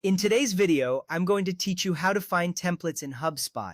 In today's video, I'm going to teach you how to find templates in HubSpot.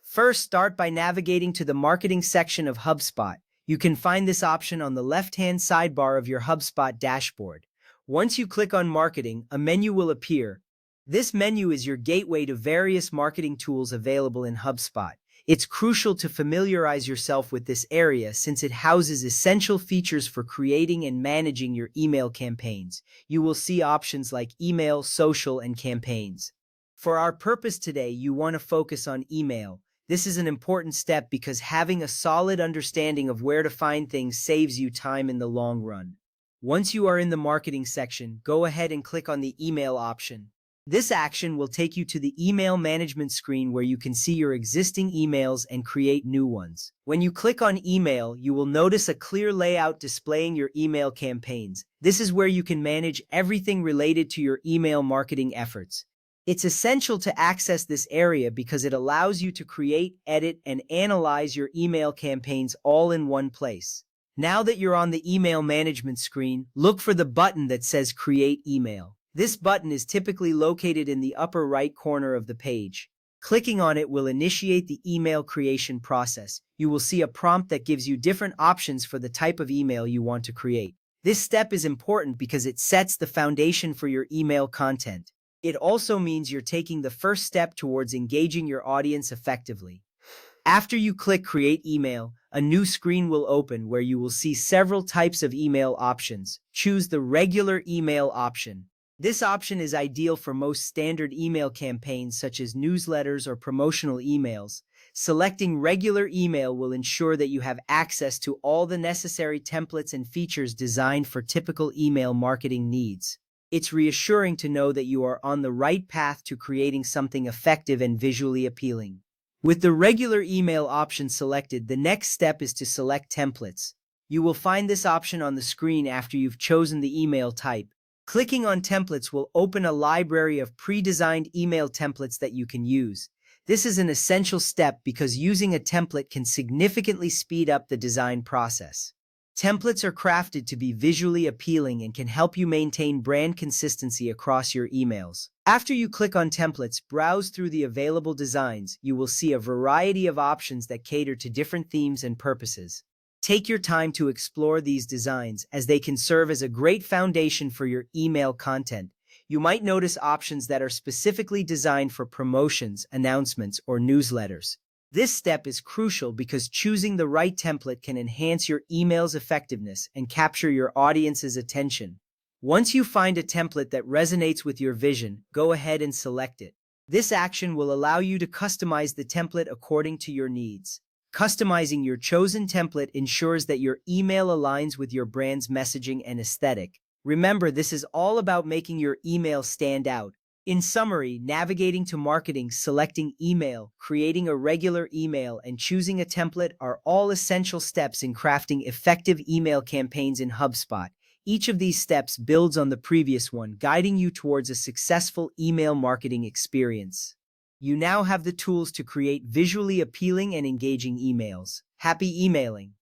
First, start by navigating to the marketing section of HubSpot. You can find this option on the left-hand sidebar of your HubSpot dashboard. Once you click on marketing, a menu will appear. This menu is your gateway to various marketing tools available in HubSpot. It's crucial to familiarize yourself with this area since it houses essential features for creating and managing your email campaigns. You will see options like email, social, and campaigns. For our purpose today, you want to focus on email. This is an important step because having a solid understanding of where to find things saves you time in the long run. Once you are in the marketing section, go ahead and click on the email option. This action will take you to the email management screen where you can see your existing emails and create new ones. When you click on email, you will notice a clear layout displaying your email campaigns. This is where you can manage everything related to your email marketing efforts. It's essential to access this area because it allows you to create, edit, and analyze your email campaigns all in one place. Now that you're on the email management screen, look for the button that says Create Email. This button is typically located in the upper right corner of the page. Clicking on it will initiate the email creation process. You will see a prompt that gives you different options for the type of email you want to create. This step is important because it sets the foundation for your email content. It also means you're taking the first step towards engaging your audience effectively. After you click Create Email, a new screen will open where you will see several types of email options. Choose the Regular Email option. This option is ideal for most standard email campaigns such as newsletters or promotional emails. Selecting regular email will ensure that you have access to all the necessary templates and features designed for typical email marketing needs. It's reassuring to know that you are on the right path to creating something effective and visually appealing. With the regular email option selected, the next step is to select templates. You will find this option on the screen after you've chosen the email type. Clicking on templates will open a library of pre-designed email templates that you can use. This is an essential step because using a template can significantly speed up the design process. Templates are crafted to be visually appealing and can help you maintain brand consistency across your emails. After you click on templates, browse through the available designs. You will see a variety of options that cater to different themes and purposes. Take your time to explore these designs as they can serve as a great foundation for your email content. You might notice options that are specifically designed for promotions, announcements, or newsletters. This step is crucial because choosing the right template can enhance your email's effectiveness and capture your audience's attention. Once you find a template that resonates with your vision, go ahead and select it. This action will allow you to customize the template according to your needs. Customizing your chosen template ensures that your email aligns with your brand's messaging and aesthetic. Remember, this is all about making your email stand out. In summary, navigating to marketing, selecting email, creating a regular email, and choosing a template are all essential steps in crafting effective email campaigns in HubSpot. Each of these steps builds on the previous one, guiding you towards a successful email marketing experience. You now have the tools to create visually appealing and engaging emails. Happy emailing!